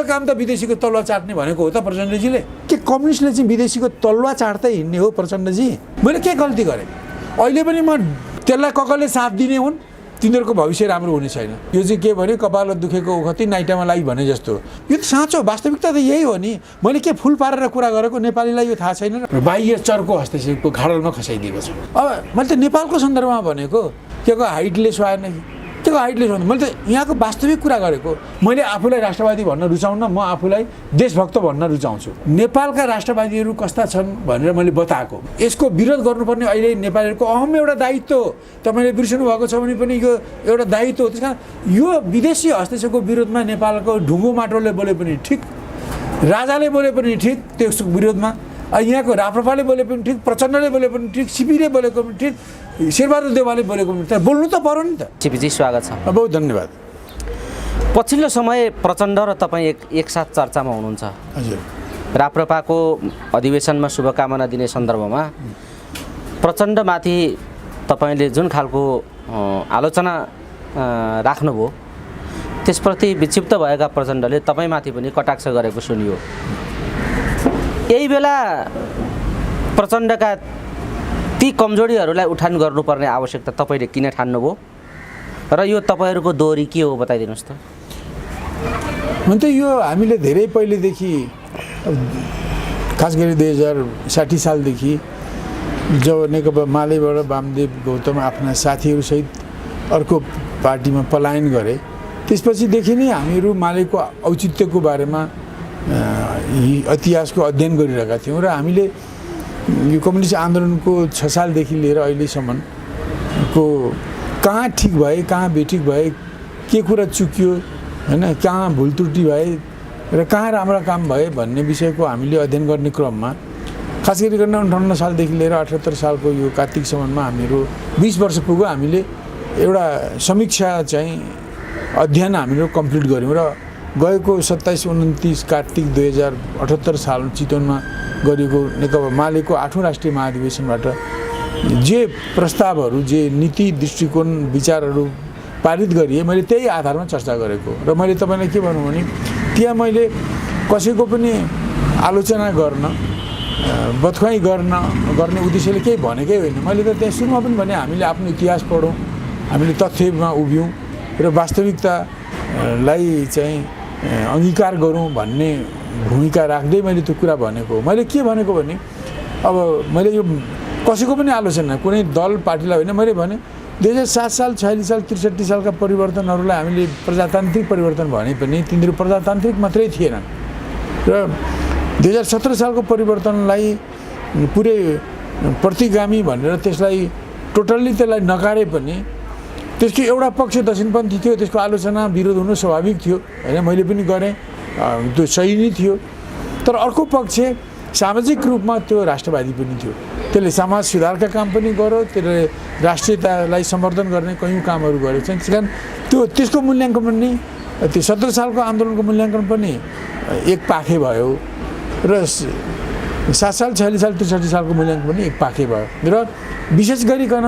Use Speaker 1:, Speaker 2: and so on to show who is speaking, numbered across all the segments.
Speaker 1: काम त विदेशीको तलुवा चाट्ने भनेको हो त प्रचण्डजीले? के कम्युनिस्टले चाहिँ विदेशीको तलुवा चाट्दै हिँड्ने हो प्रचण्डजी? मैले के गल्ती गरेँ? अहिले पनि म त्यसलाई ककले साथ दिने हुन्, तिनीहरूको भविष्य राम्रो हुने छैन। यो चाहिँ के भने कपाल दुखेको ओखती नाइटामा लाई भने जस्तो। यो त साँचो वास्तविकता त यही हो नि। मैले के फुल पारेर कुरा गरेको नेपालीलाई यो थाहा छैन र बाह्य चरको हस्तक्षेपको घाडलमा खसाइदिएको छ। अब मैले त नेपालको सन्दर्भमा भनेको के को हाइटले सुहाएन कि के को हाइटले सुहाएन, मैले त यहाँको वास्तविक कुरा गरेको। मैले आफूलाई राष्ट्रवादी भन्न रुचाउन, म आफूलाई देशभक्त भन्न रुचाउँछु। नेपालका राष्ट्रवादीहरू कस्ता छन् भनेर मैले बताएको। यसको विरोध गर्नुपर्ने अहिले नेपालीहरूको अहम एउटा दायित्व हो। तपाईँले बिर्सनु भएको छ भने पनि यो एउटा दायित्व हो। त्यस कारण यो विदेशी हस्तक्षेपको विरोधमा नेपालको ढुङ्गो माटोले बोले पनि ठिक, राजाले बोले पनि ठिक त्यसको विरोधमा, यहाँको राप्रपाले बोले पनि ठिक, प्रचण्डले बोले पनि ठिक, सिपीले बोलेको पनि ठिक, शेरबहादुर देवालले बोलेको पनि ठिक, बोल्नु त पर्यो नि त।
Speaker 2: सिपीजी स्वागत छ।
Speaker 1: बहुत धन्यवाद।
Speaker 2: पछिल्लो समय प्रचण्ड र तपाईँ एकसाथ चर्चामा हुनुहुन्छ।
Speaker 1: हजुर।
Speaker 2: राप्रपाको अधिवेशनमा शुभकामना दिने सन्दर्भमा प्रचण्डमाथि तपाईँले जुन खालको आलोचना राख्नुभयो त्यसप्रति विक्षिप्त भएका प्रचण्डले तपाईँमाथि पनि कटाक्ष गरेको सुनियो। यही बेला प्रचण्डका ती कमजोरीहरूलाई उठान गर्नुपर्ने आवश्यकता तपाईँले किन ठान्नुभयो र यो तपाईँहरूको दोहोरी के हो बताइदिनुहोस् त।
Speaker 1: हुन त यो हामीले धेरै पहिलेदेखि, खास गरी 2060 सालदेखि जब नेकपा मालेबाट वामदेव गौतम आफ्ना साथीहरूसहित अर्को पार्टीमा पलायन गरे, त्यसपछिदेखि नै हामीहरू मालेको औचित्यको बारेमा इतिहासको अध्ययन गरिरहेका थियौँ र हामीले यो कम्युनिस्ट आन्दोलनको 6 सालदेखि लिएर अहिलेसम्मको कहाँ ठिक भए, कहाँ बेठिक भए, के कुरा चुक्यो हैन, कहाँ भुल त्रुटि भए र कहाँ राम्रा काम भए भन्ने विषयको हामीले अध्ययन गर्ने क्रममा खास गरी 58 सालदेखि लिएर 78 सालको यो कार्तिकसम्ममा हामीहरू 20 वर्ष पुग्यो हामीले एउटा समीक्षा चाहिँ अध्ययन हामीहरू कम्प्लिट गऱ्यौँ र गएको 27-29 कार्तिक 2078 साल चितवनमा गरिएको नेकपा मालेको 8औं राष्ट्रिय महाधिवेशनबाट जे प्रस्तावहरू, जे नीति दृष्टिकोण विचारहरू पारित गरिए, मैले त्यही आधारमा चर्चा गरेको। र मैले तपाईँलाई के भनौँ भने त्यहाँ मैले कसैको पनि आलोचना गर्न, बदखुवाई गर्ने उद्देश्यले केही भनेकै होइन। मैले त त्यहाँ सुरुमा पनि भने हामीले आफ्नो इतिहास पढौँ, हामीले तथ्यमा उभियौँ र वास्तविकतालाई चाहिँ अङ्गीकार गरौँ भन्ने भूमिका राख्दै मैले त्यो कुरा भनेको। मैले के भनेको भने अब मैले यो कसैको पनि आलोचना, कुनै दल पार्टीलाई होइन, मैले भने 2007 साल, 46 साल, 63 सालका परिवर्तनहरूलाई हामीले प्रजातान्त्रिक परिवर्तन भने पनि तिनीहरू प्रजातान्त्रिक मात्रै थिएनन् र 2017 सालको परिवर्तनलाई पुरै प्रतिगामी भनेर त्यसलाई टोटल्ली त्यसलाई नकारे पनि त्यसको एउटा पक्ष दक्षिणपन्थी थियो, त्यसको आलोचना विरोध हुनु स्वाभाविक थियो होइन, मैले पनि गरेँ, त्यो सही नै थियो। तर अर्को पक्ष सामाजिक रूपमा त्यो राष्ट्रवादी पनि थियो, त्यसले समाज सुधारका काम पनि गर्यो, त्यसले राष्ट्रियतालाई समर्थन गर्ने कयौँ कामहरू गरेको छ। त्यस कारण त्यसको मूल्याङ्कन पनि त्यो 17 सालको आन्दोलनको मूल्याङ्कन पनि एक पाखे भयो र 7 साल, 46 साल, 63 सालको मूल्याङ्कन पनि एक पाखे भयो र विशेष गरिकन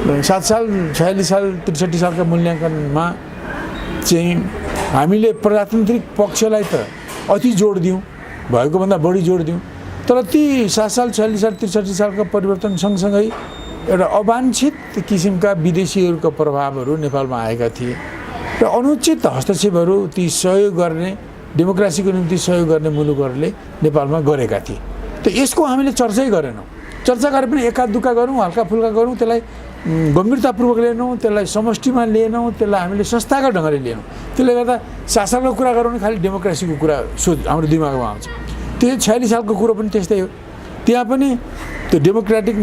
Speaker 1: 7 साल, 46 साल, 63 सालका मूल्याङ्कनमा चाहिँ हामीले प्रजातान्त्रिक पक्षलाई त अति जोड दियौँ, भएको भन्दा बढी जोड दियौँ। तर ती 7 साल, 46 साल, 63 सालका परिवर्तन सँगसँगै एउटा अवाञ्छित किसिमका विदेशीहरूको प्रभावहरू नेपालमा आएका थिए र अनुचित हस्तक्षेपहरू ती सहयोग गर्ने, डेमोक्रेसीको निम्ति सहयोग गर्ने मुलुकहरूले नेपालमा गरेका थिए। त यसको हामीले चर्चै गरेनौँ। चर्चा गरे पनि एका दुक्का गरौँ, हल्का फुल्का गरौँ, त्यसलाई गम्भीरतापूर्वक लिएनौँ, त्यसलाई समष्टिमा लिएनौँ, त्यसलाई हामीले संस्थागत ढङ्गले लिएनौँ। त्यसले गर्दा शासनको कुरा गरौँ भने खालि डेमोक्रेसीको कुरा हाम्रो दिमागमा आउँछ। त्यो 46 सालको कुरो पनि त्यस्तै हो। त्यहाँ पनि त्यो डेमोक्रेटिक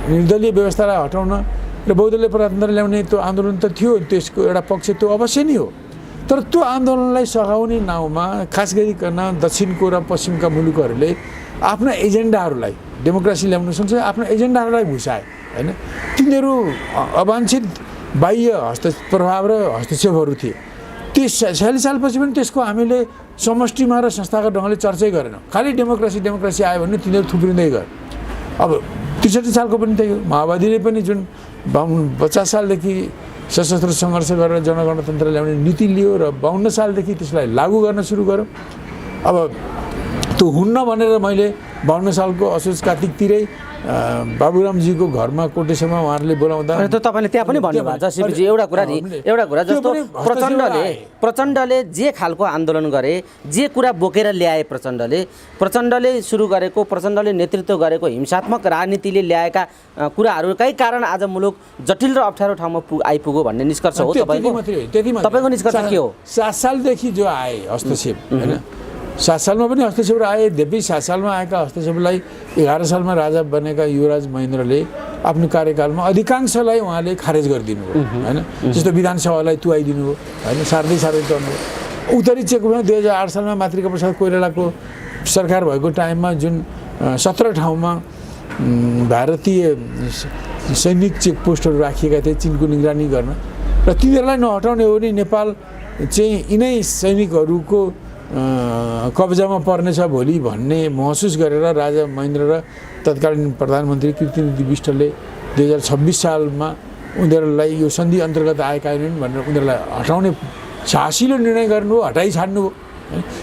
Speaker 1: निर्दलीय व्यवस्थालाई हटाउन र बहुदलीय प्रजातन्त्र ल्याउने त्यो आन्दोलन त थियो, त्यसको एउटा पक्ष त्यो अवश्य नै हो। तर त्यो आन्दोलनलाई सघाउने नाउँमा खास गरिकन दक्षिणको र पश्चिमका मुलुकहरूले आफ्ना एजेन्डाहरूलाई डेमोक्रेसी ल्याउन सँगसँगै आफ्नो एजेन्डाहरूलाई घुसाए होइन। तिनीहरू अवाञ्छित बाह्य प्रभाव र हस्तक्षेपहरू थिए। त्यो 46 सालपछि पनि त्यसको हामीले समष्टिमा र संस्थागत ढङ्गले चर्चै गरेनौँ। खालि डेमोक्रेसी आयो भने तिनीहरू थुप्रिँदै गयो। अब 63 सालको पनि त्यही हो। माओवादीले पनि जुन 50 सालदेखि सशस्त्र सङ्घर्ष गरेर जनगणतन्त्र ल्याउने नीति लियो र 52 सालदेखि त्यसलाई लागू गर्न सुरु गर्यो। अब त्यो हुन्न भनेर मैले 52 सालको असोज कार्तिकतिरै बाबुरामजीको घरमा कोटेश्वरमा उहाँहरूले बोलाउँदा
Speaker 2: त तपाईँले त्यहाँ पनि भन्नुभएको छ सिपीजी एउटा कुरा जस्तो प्रचण्डले जे खालको आन्दोलन गरे, जे कुरा बोकेर ल्याए प्रचण्डले सुरु गरेको, प्रचण्डले नेतृत्व गरेको हिंसात्मक राजनीतिले ल्याएका कुराहरूकै कारण आज मुलुक जटिल र अप्ठ्यारो ठाउँमा आइपुग्यो भन्ने निष्कर्ष हो तपाईँको निष्कर्ष के हो?
Speaker 1: 7 सालदेखि जो आए हस्तक्षेप हैन, 7 सालमा पनि हस्तक्षेप आए। यद्यपि 7 सालमा आएका हस्तक्षेपलाई 11 सालमा राजा बनेका युवराज महेन्द्रले आफ्नो कार्यकालमा अधिकांशलाई उहाँले खारेज गरिदिनु भयो हैन। जस्तो विधानसभालाई तुवाइदिनु भयो हैन, सार्दै तर्नु। उत्तरी चेकमा 2008 सालमा मातृका प्रसाद कोइरालाको सरकार भएको टाइममा जुन 17 ठाउँमा भारतीय सैनिक चेकपोस्टहरू राखिएका थिए चिनको निगरानी गर्न, र तिनीहरूलाई नहटाउने हो भने नेपाल चाहिँ यिनै सैनिकहरूको कब्जामा पर्नेछ भोलि भन्ने महसुस गरेर राजा महेन्द्र र तत्कालीन प्रधानमन्त्री कीर्तिनिधि विष्टले 2026 सालमा उनीहरूलाई यो सन्धि अन्तर्गत आएका होइनन् भनेर उनीहरूलाई हटाउने झाँसिलो निर्णय गर्नुभयो, हटाइछाड्नुभयो।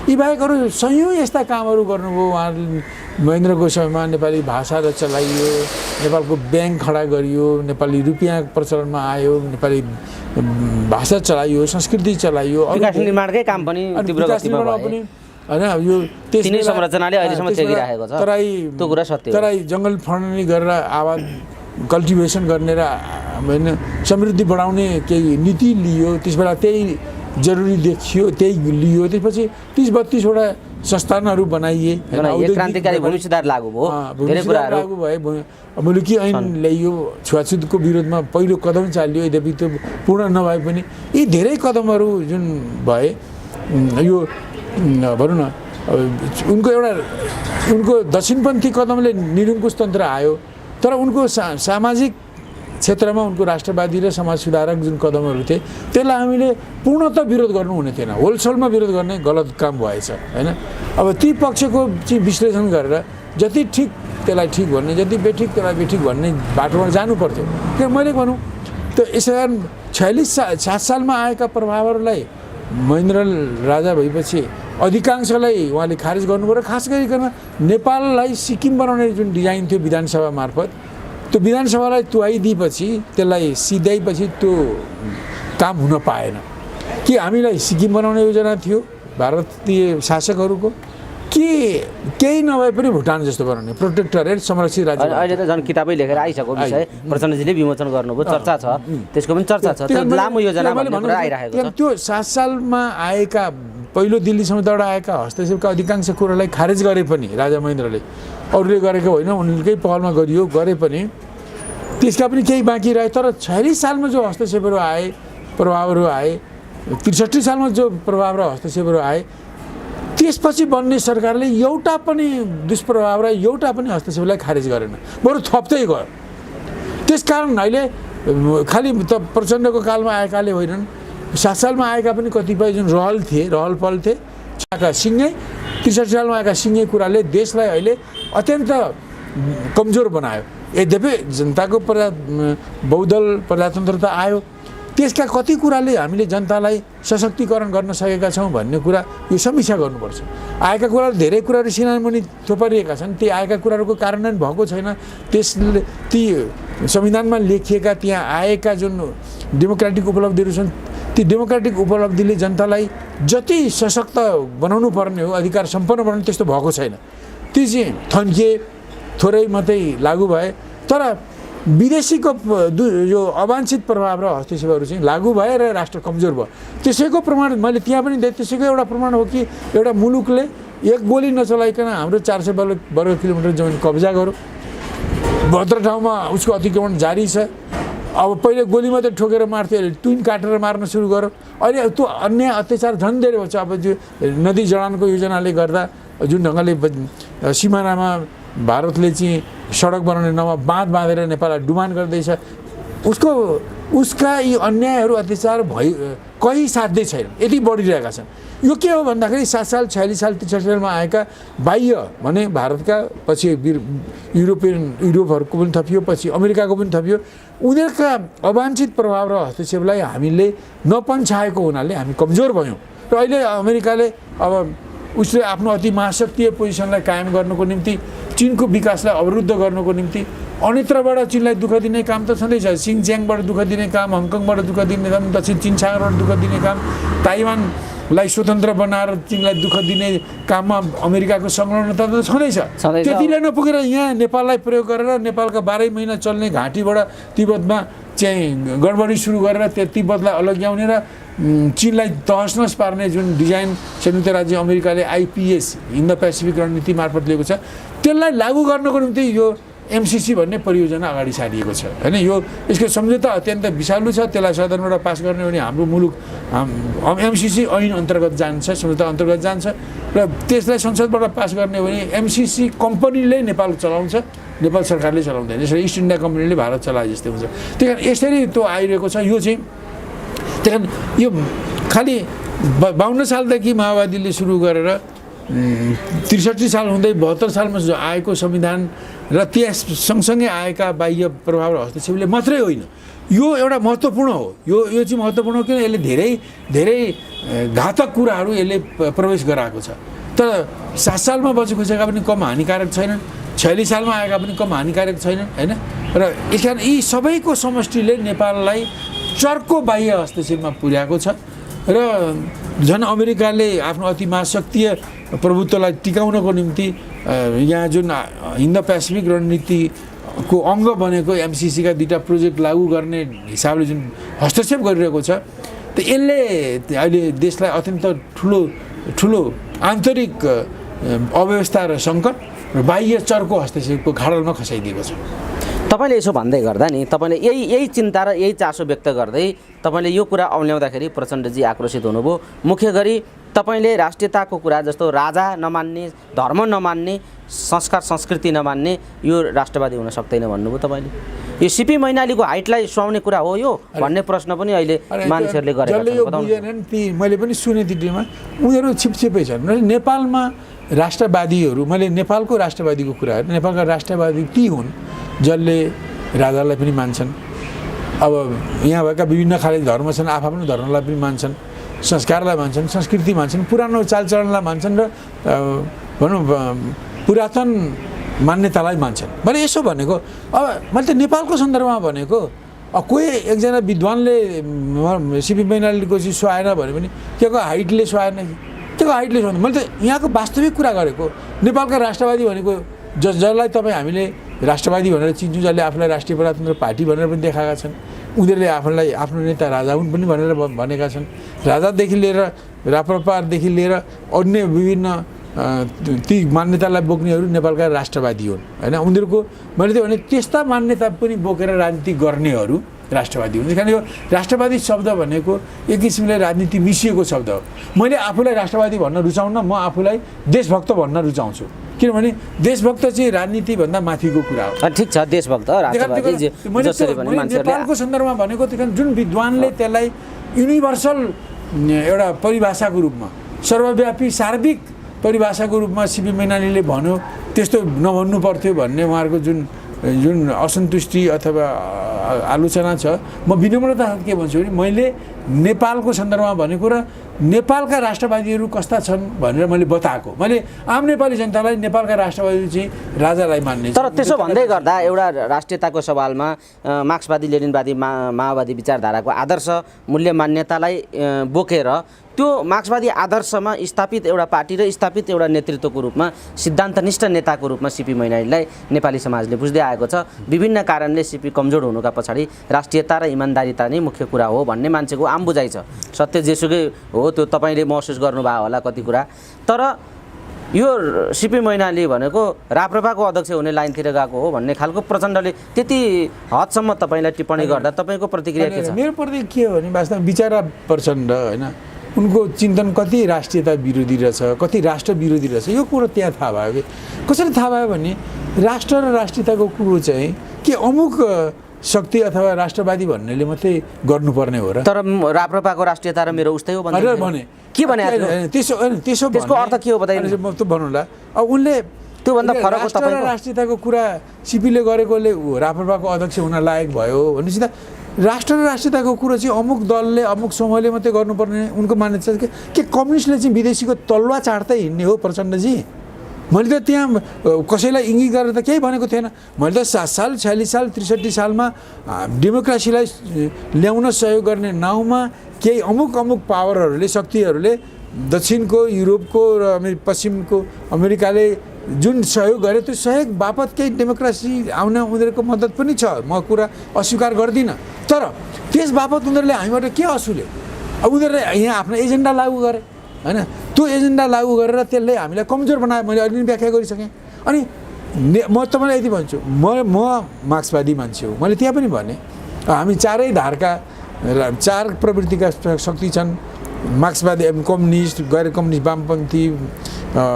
Speaker 1: यी बाहेक अरू सयौँ यस्ता कामहरू गर्नुभयो उहाँहरूले। महेन्द्रको समयमा नेपाली भाषा र चलाइयो, नेपालको ब्याङ्क खडा गरियो, नेपाली रुपियाँ प्रचलनमा आयो, नेपाली भाषा चलाइयो, संस्कृति चलाइयो,
Speaker 2: विकास निर्माणकै काम पनि तीव्र गतिमा भयो
Speaker 1: हैन। यो
Speaker 2: तिनै संरचनाले अहिलेसम्म चेकिरहेको छ, त्यो कुरा सत्य हो।
Speaker 1: तराई जङ्गल खनन गरेर आवाज कल्टिभेसन गर्ने र हैन समृद्धि बढाउने केही नीति लियो, त्यसबेला त्यही जरुरी देखियो, त्यही लियो। त्यसपछि 30-32 वटा संस्थानहरू बनाइए,
Speaker 2: क्रान्तिकारी भूमि सुधार लागू भयो, धेरै कुराहरू
Speaker 1: लागू भए, मुलुकी ऐन ल्याइयो, छुवाछुतको विरोधमा पहिलो कदम चालियो, यद्यपि त्यो पूर्ण नभए पनि यी धेरै कदमहरू जुन भए, यो भनौँ न उनको दक्षिणपन्थी कदमले निरङ्कुश तन्त्र आयो, तर उनको सामाजिक क्षेत्रमा उनको राष्ट्रवादी र समाज सुधारक जुन कदमहरू थिए त्यसलाई हामीले पूर्णतः विरोध गर्नु हुने थिएन, होलसेलमा विरोध गर्ने गलत काम भएछ हैन। अब ती पक्षको चाहिँ विश्लेषण गरेर जति ठिक त्यसलाई ठिक भन्ने, जति बेठिक त्यसलाई बेठिक भन्ने बाटोमा जानु पर्थ्यो। किन मैले भनौँ त्यो यसकारण 7 सालमा आएका प्रभावहरूलाई महेन्द्र राजा भएपछि अधिकांशलाई उहाँले खारेज गर्नुभयो र खास गरिकन नेपाललाई सिक्किम बनाउने जुन डिजाइन थियो विधानसभा मार्फत, त्यो विधानसभालाई तुवाइदिएपछि त्यसलाई सिधाइपछि त्यो काम हुन पाएन। कि हामीलाई सिक्किम बनाउने योजना थियो भारतीय शासकहरूको, कि केही नभए पनि भुटान जस्तो बनाउने प्रोटेक्टरेट संरक्षित राज्य।
Speaker 2: अहिले त झन् किताबै लेखेर आइसकेको विषय प्रचण्डजीले विमोचन गर्नुभयो, चर्चा छ, त्यसको पनि चर्चा छ, त्यो लामो योजना भन्ने कुरा आइरहेको छ।
Speaker 1: त्यो 7 सालमा आएका पहिलो दिल्ली समितिबाट आएका हस्तक्षेपका अधिकांश कुरालाई खारेज गरे पनि राजा महेन्द्रले, अरूले गरेको होइन, उनकै पहलमा गरियो, गरे पनि त्यसका पनि केही बाँकी रहे। तर 46 सालमा जो हस्तक्षेपहरू आए, प्रभावहरू आए, 63 सालमा जो प्रभाव र हस्तक्षेपहरू आए, त्यसपछि बन्ने सरकारले एउटा पनि दुष्प्रभाव र एउटा पनि हस्तक्षेपलाई खारेज गरेन, बरु थप्दै गयो। त्यसकारण अहिले खालि त प्रचण्डको कालमा आएकाले होइनन्, 7 सालमा आएका पनि कतिपय जुन रहल पहल थिए छाका सिंहै, 63 सालमा आएका सिंहै कुराले देशलाई अहिले अत्यन्त कमजोर बनायो। यद्यपि जनताको बहुदल प्रजातन्त्रता आयो, त्यसका कति कुराले हामीले जनतालाई सशक्तिकरण गर्न सकेका छौँ भन्ने कुरा यो समीक्षा गर्नुपर्छ। आएका कुराहरू धेरै कुराहरू सिनामुनि थोपरिएका छन्, ती आएका कुराहरूको कार्यान्वयन भएको छैन। त्यसले ती संविधानमा लेखिएका त्यहाँ आएका जुन डेमोक्रेटिक उपलब्धिहरू छन्, ती डेमोक्रेटिक उपलब्धिले जनतालाई जति सशक्त बनाउनु पर्ने हो, अधिकार सम्पन्न बनाउनु, त्यस्तो भएको छैन। ती चाहिँ थन्किए, थोरै मात्रै लागू भए, तर विदेशीको यो अवांछित प्रभाव र हस्तक्षेपहरू चाहिँ लागू भए र राष्ट्र कमजोर भयो। त्यसैको प्रमाण मैले त्यहाँ पनि दिएँ, त्यसैको एउटा प्रमाण हो कि एउटा मुलुकले एक गोली नचलाइकन हाम्रो 400 वर्ग किलोमिटर जमिन कब्जा गर्यो, 72 ठाउँमा उसको अतिक्रमण जारी छ। अब पहिले गोली मात्रै ठोकेर मार्थ्यो, अहिले टुइन काटेर मार्न सुरु गर्यो। अहिले त्यो अन्याय अत्याचार झन् धेरै भएको छ। अब त्यो नदी जडानको योजनाले गर्दा जुन ढङ्गले सिमानामा भारतले चाहिँ सडक बनाउने नाममा बाँध बाँधेर नेपाललाई डुमान गर्दैछ, उसको उसका यी अन्यायहरू अत्याचार कहीँ साध्यै छैन, यति बढिरहेका छन्। यो के हो भन्दाखेरि 7 साल 46 साल 63 सालमा आएका बाह्य भने भारतका पछि युरोपहरूको पनि थपियो, पछि अमेरिकाको पनि थपियो, उनीहरूका अवाञ्छित प्रभाव र हस्तक्षेपलाई हामीले नपन्छाएको हुनाले हामी कमजोर भयौँ। र अहिले अमेरिकाले अब उसले आफ्नो अति महाशक्तिय पोजिसनलाई कायम गर्नको निम्ति, चीनको विकासलाई अवरुद्ध गर्नको निम्ति अन्यत्रबाट चीनलाई दुःख दिने काम त छँदैछ। सिङच्याङबाट दुःख दिने काम, हङकङबाट दुःख दिने काम, दक्षिण चीन सागरबाट दुःख दिने काम, ताइवानलाई स्वतन्त्र बनाएर चीनलाई दुःख दिने काममा अमेरिकाको संलग्नता त छँदैछ। त्यतिले नपुगेर यहाँ नेपाललाई प्रयोग गरेर नेपालका 12 महिना चल्ने घाँटीबाट तिब्बतमा चाहिँ गडबडी सुरु गरेर तिब्बतलाई अलग्याउने र चीनलाई तहस नहस पार्ने जुन डिजाइन संयुक्त राज्य अमेरिकाले आइपिएस इन्डो पेसिफिक रणनीति मार्फत लिएको छ, त्यसलाई लागू गर्नको निम्ति यो एमसिसी भन्ने परियोजना अगाडि सारिएको छ हैन। यो यसको सम्झौता अत्यन्त विषालु छ। त्यसलाई सदनबाट पास गर्ने भने हाम्रो मुलुक एमसिसी ऐन अन्तर्गत जान्छ, सम्झौता अन्तर्गत जान्छ र त्यसलाई संसदबाट पास गर्ने भने एमसिसी कम्पनीले नेपाल चलाउँछ, नेपाल सरकारले चलाउँदैन। यसरी इस्ट इन्डिया कम्पनीले भारत चलाए जस्तै हुन्छ। त्यही कारण यसरी त्यो आइरहेको छ। यो चाहिँ त्यही कारण यो खालि 52 सालदेखि माओवादीले सुरु गरेर 63 साल हुँदै 72 सालमा आएको संविधान र त्यस सँगसँगै आएका बाह्य प्रभाव र हस्तक्षेपले मात्रै होइन, यो एउटा महत्त्वपूर्ण हो। यो चाहिँ महत्त्वपूर्ण हो किन यसले धेरै धेरै घातक कुराहरू यसले प्रवेश गराएको छ। तर 7 सालमा बचेको खुसेका पनि कम हानिकारक छैनन्, 46 सालमा आएका पनि कम हानिकारक छैनन् हैन। र यसकारण यी सबैको समष्टिले नेपाललाई चर्को बाह्य हस्तक्षेपमा पुर्याएको छ र झन् अमेरिकाले आफ्नो अति महाशक्तिय प्रभुत्वलाई टिकाउनको निम्ति यहाँ जुन इन्डो पेसिफिक रणनीतिको अङ्ग बनेको एमसिसीका 2टा प्रोजेक्ट लागू गर्ने हिसाबले जुन हस्तक्षेप गरिरहेको छ, त यसले अहिले देशलाई अत्यन्त ठुलो आन्तरिक अव्यवस्था र सङ्कट र बाह्य चर्को हस्तक्षेपको खाडलमा खसाइदिएको छ।
Speaker 2: तपाईँले यसो भन्दै गर्दा नि तपाईँले यही चिन्ता र यही चासो व्यक्त गर्दै तपाईँले यो कुरा औल्याउँदाखेरि प्रचण्डजी आक्रोशित हुनुभयो। मुख्य गरी तपाईँले राष्ट्रियताको कुरा जस्तो राजा नमान्ने, धर्म नमान्ने, संस्कार संस्कृति नमान्ने यो राष्ट्रवादी हुन सक्दैन भन्नुभयो तपाईले। यो सिपी मैनालीको हाइटलाई सुहाउने कुरा हो यो भन्ने प्रश्न पनि अहिले मानिसहरूले गरेका छन्।
Speaker 1: मैले पनि सुने टिभीमा उनीहरू छिपछिपै छन्। नेपालमा राष्ट्रवादीहरू, मैले नेपालको राष्ट्रवादीको कुरा हेरेँ, नेपालका राष्ट्रवादी ती हुन् जसले राजालाई पनि मान्छन्। अब यहाँ भएका विभिन्न खाले धर्म छन्, आफ्नो धर्मलाई पनि मान्छन्, संस्कारलाई मान्छन्, संस्कृति मान्छन्, पुरानो चालचलनलाई मान्छन् र भनौँ पुरातन मान्यतालाई मान्छन्। मैले यसो भनेको, अब मैले त नेपालको सन्दर्भमा भनेको, कोही एकजना विद्वानले सिपी मैनालीको चाहिँ सुहाएन भने पनि के को हाइटले सुहाएन कि के को हाइटले सुहाएन। मैले त यहाँको वास्तविक कुरा गरेको। नेपालका राष्ट्रवादी भनेको जसलाई तपाईँ हामीले राष्ट्रवादी भनेर चिन्छौँ, जसले आफूलाई राष्ट्रिय प्रजातन्त्र पार्टी भनेर पनि देखाएका छन्, उनीहरूले आफूलाई आफ्नो नेता राजा हुन् पनि भनेर भनेका छन्। राजादेखि लिएर राप्रपादेखि लिएर अन्य विभिन्न ती मान्यतालाई बोक्नेहरू नेपालका राष्ट्रवादी हुन् हैन। उनीहरूको मैले त्यो भने त्यस्ता मान्यता पनि बोकेर राजनीति गर्नेहरू राष्ट्रवादी हुन्। किनभने यो राष्ट्रवादी शब्द भनेको एक किसिमले राजनीति मिसिएको शब्द हो। मैले आफूलाई राष्ट्रवादी भन्न रुचाउन, म आफूलाई देशभक्त भन्न रुचाउँछु, किनभने देशभक्त चाहिँ राजनीतिभन्दा माथिको कुरा हो।
Speaker 2: ठिक छ, देशभक्त राष्ट्रवादी जसरी पनि मान्छेहरूले
Speaker 1: नेपालको सन्दर्भमा भनेको त्यही जुन विद्वानले त्यसलाई युनिभर्सल एउटा परिभाषाको रूपमा, सर्वव्यापी सार्विक परिभाषाको रूपमा सिपी मैनालीले भन्यो, त्यस्तो नभन्नु पर्थ्यो भन्ने उहाँहरूको जुन असन्तुष्टि अथवा आलोचना छ, म विनम्रता के भन्छु भने मैले नेपालको सन्दर्भमा भनेको र नेपालका राष्ट्रवादीहरू कस्ता छन् भनेर मैले बताएको। मैले आम नेपाली जनतालाई नेपालका राष्ट्रवादी चाहिँ राजालाई मान्ने।
Speaker 2: तर त्यसो भन्दै गर्दा एउटा राष्ट्रियताको सवालमा मार्क्सवादी लेनिनवादी माओवादी विचारधाराको आदर्श मूल्य मान्यतालाई बोकेर त्यो मार्क्सवादी आदर्शमा स्थापित एउटा पार्टी र स्थापित एउटा नेतृत्वको रूपमा सिद्धान्तनिष्ठ नेताको रूपमा सिपी मैनालीलाई नेपाली समाजले बुझ्दै आएको छ। विभिन्न कारणले सिपी कमजोर हुनुका पछाडि राष्ट्रियता र इमान्दारिता नै मुख्य कुरा हो भन्ने मान्छेको आम बुझाइ छ। सत्य जेसुकै हो त्यो तपाईँले महसुस गर्नुभयो होला कति कुरा। तर यो सिपी मैनाली भनेको राप्रपाको अध्यक्ष हुने लाइनतिर गएको हो भन्ने खालको प्रचण्डले त्यति हदसम्म तपाईँलाई टिप्पणी गर्दा तपाईँको प्रतिक्रिया के छ?
Speaker 1: मेरो प्रतिक्रिया के हो भने वास्तवमा बिचरा प्रचण्ड होइन, उनको चिन्तन कति राष्ट्रियता विरोधी रहेछ, कति राष्ट्र विरोधी रहेछ, यो कुरो त्यहाँ थाहा भयो। कि कसरी थाहा भयो भने राष्ट्र र राष्ट्रियताको कुरो चाहिँ के अमुक शक्ति अथवा राष्ट्रवादी भन्नेले मात्रै गर्नुपर्ने हो र
Speaker 2: तर राप्रपाको राष्ट्रियता र मेरो उस्तै हो
Speaker 1: भने
Speaker 2: के भने
Speaker 1: त्यसो
Speaker 2: त्यसको अर्थ के हो बताइदिनु
Speaker 1: म त भन्नुला अब उनले
Speaker 2: त्योभन्दा फरक हो तपाईको
Speaker 1: राष्ट्रियताको कुरा सिपीले गरेकोले राप्रपाको अध्यक्ष हुन लायक भयो भनेपछि त राष्ट्र र राष्ट्रियताको कुरा चाहिँ अमुक दलले अमुक समूहले मात्रै गर्नुपर्ने उनको मान्यता छ के कम्युनिस्टले चाहिँ विदेशीको तलुवा चाड्दै हिँड्ने हो प्रचण्डजी मैले त त्यहाँ कसैलाई इङ्गित गरेर त केही भनेको थिएन मैले त 7 साल 46 साल 63 सालमा डेमोक्रेसीलाई ल्याउन सहयोग गर्ने नाउँमा केही अमुक पावरहरूले शक्तिहरूले दक्षिणको युरोपको र पश्चिमको अमेरिकाले जुन सहयोग गरे त्यो सहयोग बापत केही डेमोक्रेसी आउन उनीहरूको मद्दत पनि छ म कुरा अस्वीकार गर्दिनँ तर त्यस बापत उनीहरूले हामीबाट के असुले अब उनीहरूले यहाँ आफ्नो एजेन्डा लागू गरे हैन त्यो एजेन्डा लागू गरेर त्यसले हामीलाई कमजोर बनायो मैले अहिले व्याख्या गरिसकेँ अनि म तपाईँलाई यति भन्छु म मार्क्सवादी मान्छे हो मैले त्यहाँ पनि भने हामी चारै धारका 4 प्रवृत्तिका शक्ति छन् मार्क्सवादी कम्युनिस्ट गैर कम्युनिस्ट वामपन्थी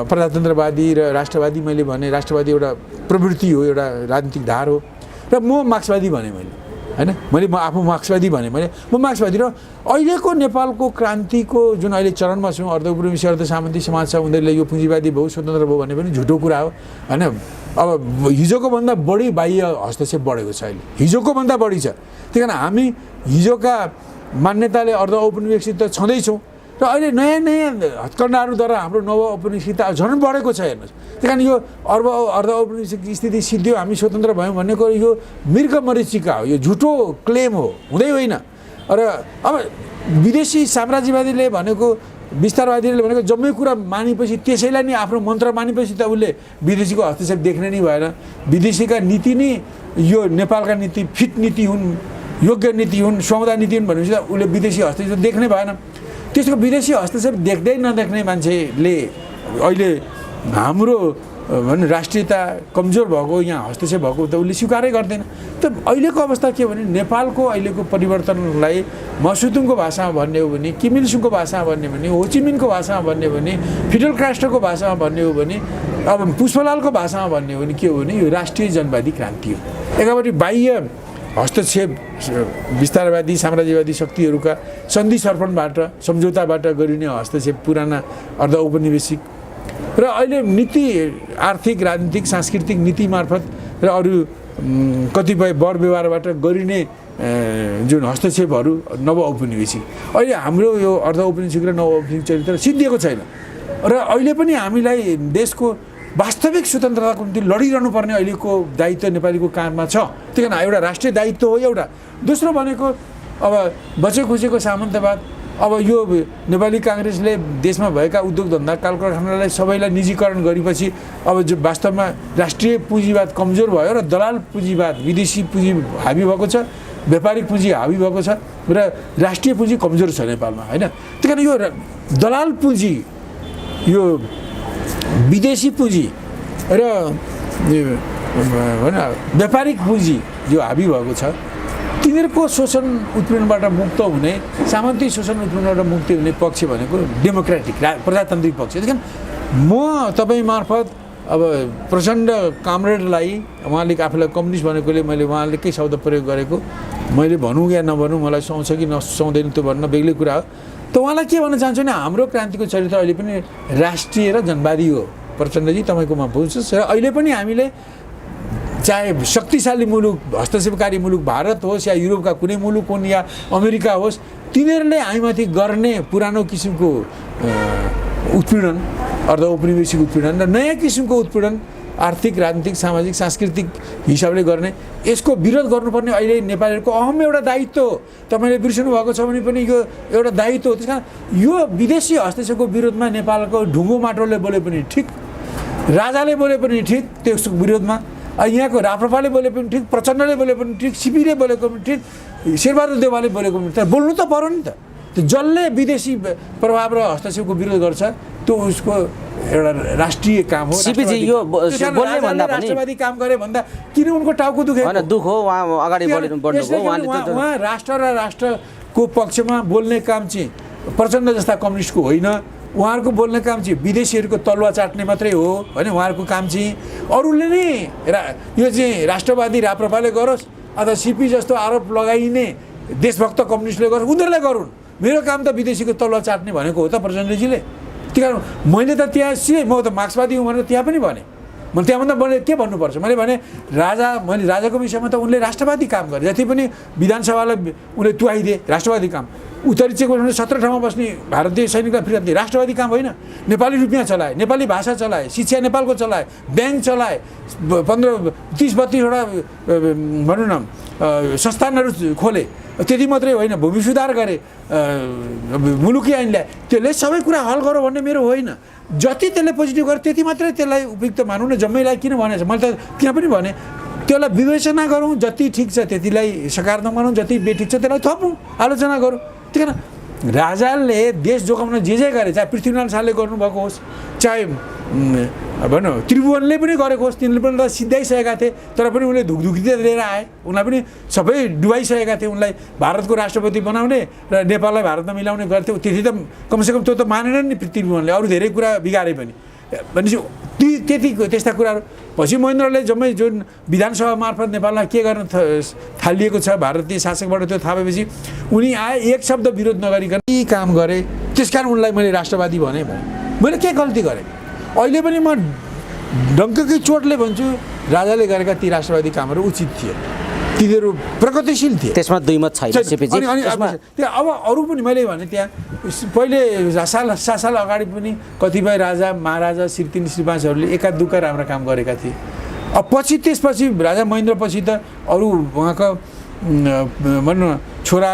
Speaker 1: प्रजातन्त्रवादी र राष्ट्रवादी मैले भने राष्ट्रवादी एउटा प्रवृत्ति हो एउटा राजनीतिक धार हो र म मार्क्सवादी भने मैले हैन म आफू मार्क्सवादी भने म मार्क्सवादी र अहिलेको नेपालको क्रान्तिको जुन अहिले चरणमा छौँ अर्धउपनिवेशी अर्धसामन्ती समाज छ उनीहरूले यो पुँजीवादी भयो स्वतन्त्र भयो भने पनि झुटो कुरा हो हैन अब हिजोको भन्दा बढी बाह्य हस्तक्षेप बढेको छ अहिले हिजोको भन्दा बढी छ त्यही कारण हामी हिजोका मान्यताले अर्धउपनिवेशित त छँदैछौँ र अहिले नयाँ हत्कण्डाहरूद्वारा हाम्रो नव औपनिवेशिकता झन् बढेको छ हेर्नुहोस् त्यही कारण यो अर्धऔपनिवेशिक स्थिति सिद्धियो हामी स्वतन्त्र भयौँ भन्नेको यो मृग मरीचिका हो यो झुटो क्लेम हो हुँदै होइन र अब विदेशी साम्राज्यवादीले भनेको विस्तारवादीले भनेको जम्मै कुरा मानेपछि त्यसैलाई नि आफ्नो मन्त्र मानेपछि त उसले विदेशीको हस्तक्षेप देख्ने नै भएन विदेशीका नीति नै यो नेपालका नीति फिट नीति हुन् योग्य नीति हुन् समुदाय नीति हुन् भनेपछि त उसले विदेशी हस्तक्षेप देख्नै भएन त्यसको विदेशी हस्तक्षेप देख्दै नदेख्ने मान्छेले अहिले हाम्रो राष्ट्रियता कमजोर भएको यहाँ हस्तक्षेप भएको त उसले स्वीकारै गर्दैन त अहिलेको अवस्था के भने नेपालको अहिलेको परिवर्तनलाई मसुतुङको भाषामा भन्ने हो भने किम इल सुङको भाषामा भन्ने हो भने होचिमिनको भाषामा भन्ने हो भने फिडेल कास्ट्रोको भाषामा भन्ने हो भने अब पुष्पलालको भाषामा भन्ने हो भने के हो भने यो राष्ट्रिय जनवादी क्रान्ति हो एकापट्टि बाह्य हस्तक्षेप विस्तारवादी साम्राज्यवादी शक्तिहरूका सन्धि सर्पणबाट सम्झौताबाट गरिने हस्तक्षेप पुराना अर्धऔपनिवेशिक र अहिले नीति आर्थिक राजनीतिक सांस्कृतिक नीति मार्फत र अरू कतिपय वर व्यवहारबाट गरिने जुन हस्तक्षेपहरू नव औपनिवेशिक अहिले हाम्रो यो अर्धऔपनिवेशिक र नव औपनिवेशिक चरित्र सिद्धिएको छैन र अहिले पनि हामीलाई देशको वास्तविक स्वतन्त्रताको निम्ति लडिरहनु पर्ने अहिलेको दायित्व नेपालीको काँधमा छ त्यही कारण एउटा राष्ट्रिय दायित्व हो एउटा दोस्रो भनेको अब बचेखुचेको सामन्तवाद अब यो नेपाली काङ्ग्रेसले देशमा भएका उद्योग धन्दा कल कारखानालाई सबैलाई निजीकरण गरेपछि अब जो वास्तवमा राष्ट्रिय पुँजीवाद कमजोर भयो र दलाल पुँजीवाद विदेशी पुँजी हावी भएको छ व्यापारिक पुँजी हावी भएको छ र राष्ट्रिय पुँजी कमजोर छ नेपालमा हैन त्यही कारण यो दलाल पुँजी यो विदेशी पुँजी र व्यापारिक पुँजी जो हावी भएको छ तिनीहरूको शोषण उत्पीडनबाट मुक्त हुने सामन्ती शोषण उत्पीडनबाट मुक्ति हुने पक्ष भनेको डेमोक्रेटिक प्रजातान्त्रिक पक्ष त्यही कारण म तपाईँ मार्फत अब प्रचण्ड कामरेडलाई उहाँले आफूलाई कम्युनिस्ट भनेकोले मैले उहाँले के शब्द प्रयोग गरेको मैले भनौँ या नभनौँ मलाई सुहाउँछ कि नसुहाउँदैन त्यो भन्न बेग्लै कुरा हो त उहाँलाई के भन्न चाहन्छु भने हाम्रो क्रान्तिको चरित्र अहिले पनि राष्ट्रिय र जनवादी हो प्रचण्डजी तपाईँकोमा बुझ्नुहोस् र अहिले पनि हामीले चाहे शक्तिशाली मुलुक हस्तक्षेपकारी मुलुक भारत होस् या युरोपका कुनै मुलुक हुन् या अमेरिका होस् तिनीहरूले हामीमाथि गर्ने पुरानो किसिमको उत्पीडन अर्धऔपनिवेशिक उत्पीडन र नयाँ किसिमको उत्पीडन आर्थिक राजनीतिक सामाजिक सांस्कृतिक हिसाबले गर्ने यसको विरोध गर्नुपर्ने अहिले नेपालीहरूको अहम एउटा दायित्व हो तपाईँले बिर्सनु भएको छ भने पनि यो एउटा दायित्व हो त्यस कारण यो विदेशी हस्तक्षेपको विरोधमा नेपालको ढुङ्गो माटोले बोले पनि ठिक राजाले बोले पनि ठिक त्यसको विरोधमा यहाँको राप्रपाले बोले पनि ठिक प्रचण्डले बोले पनि ठिक सिपीले बोलेको पनि ठिक शेरबहादुर देवालले बोलेको पनि तर बोल्नु त पर्यो नि त त्यो जसले विदेशी प्रभाव र हस्तक्षेपको विरोध गर्छ त्यो उसको एउटा राष्ट्रिय काम हो
Speaker 2: सिपीजी यो बोल्ने भन्दा पनि
Speaker 1: राष्ट्रवादी काम गरे भन्दा किन उनको टाउको दुखे
Speaker 2: हैन दुख हो उहाँ अगाडि बढ्नुभयो
Speaker 1: उहाँ राष्ट्र र राष्ट्रको पक्षमा बोल्ने काम चाहिँ प्रचण्ड जस्ता कम्युनिस्टको होइन उहाँहरूको बोल्ने काम चाहिँ विदेशीहरूको तलुवा चाट्ने मात्रै हो हैन उहाँहरूको काम चाहिँ अरूले नै यो चाहिँ राष्ट्रवादी राप्रपाले गरोस् अथवा सिपी जस्तो आरोप लगाइने देशभक्त कम्युनिस्टले गर्छ उनीहरूलाई गरून्, मेरो काम त विदेशीको तलुवा चाट्ने भनेको हो त प्रचण्डजीले। त्यही कारण मैले त त्यहाँ म त मार्क्सवादी हुँ भनेर त्यहाँ पनि भने, म त्यहाँभन्दा मैले के भन्नुपर्छ, मैले भने मैले राजाको विषयमा त उनले राष्ट्रवादी काम गरे, जति पनि विधानसभालाई उनले तुहाइदिए राष्ट्रवादी काम। उत्तरी चेकपोस्टमा 17 ठाउँमा बस्ने भारतीय सैनिकलाई फिर्ता दिए, राष्ट्रवादी काम होइन। नेपाली रुपियाँ चलाए, नेपाली भाषा चलाए, शिक्षा नेपालको चलाए, ब्याङ्क चलाए, 15-30-32वटा भनौँ न संस्थानहरू खोले। त्यति मात्रै होइन, भूमि सुधार गरे, मुलुकी ऐन ल्याए। त्यसले सबै कुरा हल गरौँ भन्ने मेरो होइन। जति त्यसले पोजिटिभ गर्यो त्यति मात्रै त्यसलाई उपयुक्त मानौँ न। जम्मैलाई किन भनेछ, मैले त त्यहाँ पनि भने त्यसलाई विवेचना गरौँ, जति ठिक छ त्यतिलाई सकारात्मक बनाउँ, जति बेठिक छ त्यसलाई थपौँ, आलोचना गरौँ। त्यही कारण राजाले देश जोगाउन जे गरे, चाहे पृथ्वीनारायण शाहले गर्नुभएको होस्, चाहे भनौँ त्रिभुवनले पनि गरेको होस्, तिनले पनि त सिद्धाइसकेका थिए, तर पनि उनले धुकधुकी लिएर आए, उनलाई पनि सबै डुबाइसकेका थिए। उनलाई भारतको राष्ट्रपति बनाउने र नेपाललाई भारतमा मिलाउने गर्थ्यो, त्यति त कमसेकम त्यो त मानेन नि त्रिभुवनले, अरू धेरै कुरा बिगारे पनि। भनेपछि त्यस्ता कुराहरू पछि महेन्द्रले जम्मै जुन विधानसभा मार्फत नेपाललाई के गर्न थालिएको छ भारतीय शासकबाट त्यो थाहा भएपछि उनी आए, एक शब्द विरोध नगरिकन यी काम गरे। त्यसकारण उनलाई मैले राष्ट्रवादी भने मैले के गल्ती गरेँ? अहिले पनि म डङ्ककै चोटले भन्छु, राजाले गरेका ती राष्ट्रवादी कामहरू उचित थिए, तिनीहरू प्रगतिशील थिए,
Speaker 2: त्यसमा दुई मत छैन सिपीजी।
Speaker 1: त्यहाँ अब अरू पनि मैले भने त्यहाँ पहिले 7 साल अगाडि पनि कतिपय राजा महाराजा श्री 3 श्री 5हरूले एका दुःखा राम्रा काम गरेका थिए। अब पछि त्यसपछि राजा महेन्द्र पछि त अरू उहाँको भनौँ छोरा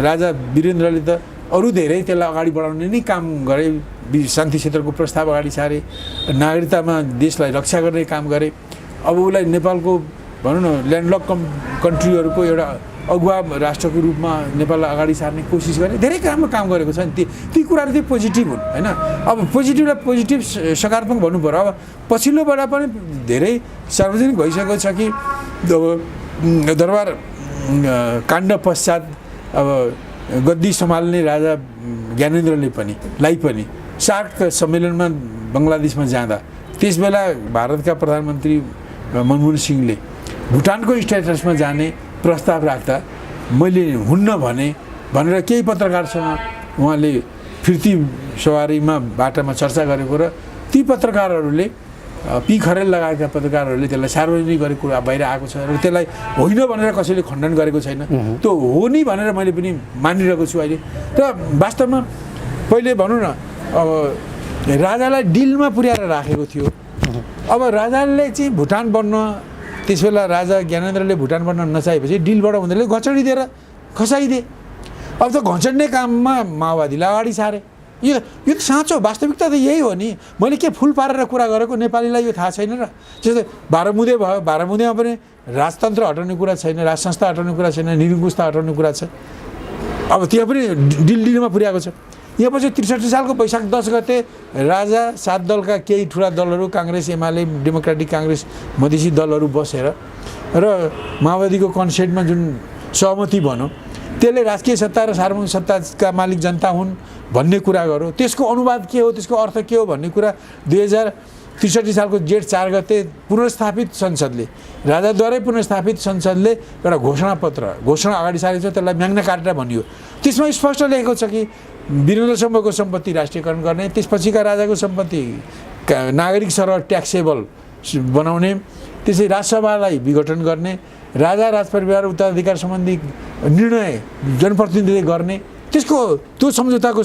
Speaker 1: राजा वीरेन्द्रले त अरू धेरै त्यसलाई अगाडि बढाउने नै काम गरे, शान्ति क्षेत्रको प्रस्ताव अगाडि सारे, नागरिकतामा देशलाई रक्षा गर्ने काम गरे। अब उसलाई नेपालको भनौँ न ल्यान्डलक कन्ट्रीहरूको एउटा अगुवा राष्ट्रको रूपमा नेपाललाई अगाडि सार्ने कोसिस गरे, धेरै राम्रो काम गरेको छ नि। ती कुराहरू चाहिँ पोजिटिभ हुन् होइन। अब पोजिटिभलाई पोजिटिभ सकारात्मक भन्नु पऱ्यो। अब पछिल्लोबाट पनि धेरै सार्वजनिक भइसकेको छ कि अब दरबार काण्ड पश्चात अब गद्दी सम्हाल्ने राजा ज्ञानेन्द्रले पनि सार्क सम्मेलनमा बङ्गलादेशमा जाँदा त्यसबेला भारतका प्रधानमन्त्री मनमोहन सिंहले भुटानको स्ट्याटसमा जाने प्रस्ताव राख्दा मैले हुन्न भनेर केही पत्रकारसँग उहाँले फिर्ती सवारीमा बाटामा चर्चा गरेको र ती पत्रकारहरूले पी खरेल लगाएका पत्रकारहरूले त्यसलाई सार्वजनिक गरेको कुरा बाहिर आएको छ र त्यसलाई होइन भनेर कसैले खण्डन गरेको छैन। त्यो हो नि भनेर मैले पनि मानिरहेको छु अहिले। र वास्तवमा पहिले भनौँ न अब राजालाई डिलमा पुर्याएर राखेको थियो। अब राजाले चाहिँ भुटान बन्न त्यसबेला राजा ज्ञानेन्द्रले भुटान बन्न नचाहेपछि डिलबाट उनीहरूले घचडी दिएर खसाइदिए। अब त घचड्ने काममा माओवादीलाई अगाडि सारे। यो त साँचो वास्तविकता त यही हो नि। मैले के फुल पारेर कुरा गरेको नेपालीलाई यो थाहा छैन र। जस्तै बाह्रमुदे भयो, बाह्रमुदेमा पनि राजतन्त्र हटाउने कुरा छैन, राज संस्था हटाउने कुरा छैन, निरङ्कुशता हटाउने कुरा छ। अब त्यहाँ पनि डिलमा पुर्याएको छ। यहाँ पछि 63 सालको वैशाख 10 गते राजा 7 दलका केही ठुला दलहरू काङ्ग्रेस, एमाले, डेमोक्रेटिक काङ्ग्रेस, मधेसी दलहरू बसेर र माओवादीको कन्सेन्टमा जुन सहमति भनौँ त्यसले राजकीय सत्ता र सार्वभौमिक सत्ताका मालिक जनता हुन् भन्ने कुरा गरौँ। त्यसको अनुवाद के हो, त्यसको अर्थ के हो भन्ने कुरा 2063 सालको जेठ 4 गते पुनर्स्थापित संसदले, राजाद्वारै पुनर्स्थापित संसदले एउटा घोषणा अगाडि सारेको छ। त्यसलाई म्याग्ना कार्टा भनियो। त्यसमा स्पष्ट लेखेको छ कि वीरेन्द्रसम्मको सम्पत्ति राष्ट्रियकरण गर्ने, त्यसपछिका राजाको सम्पत्ति नागरिक सरह ट्याक्सेबल बनाउने, त्यसै राजसभालाई विघटन गर्ने, राजा राजपरिवार उत्तराधिकार सम्बन्धी निर्णय जनप्रतिनिधिले गर्ने, त्यो सम्झौताको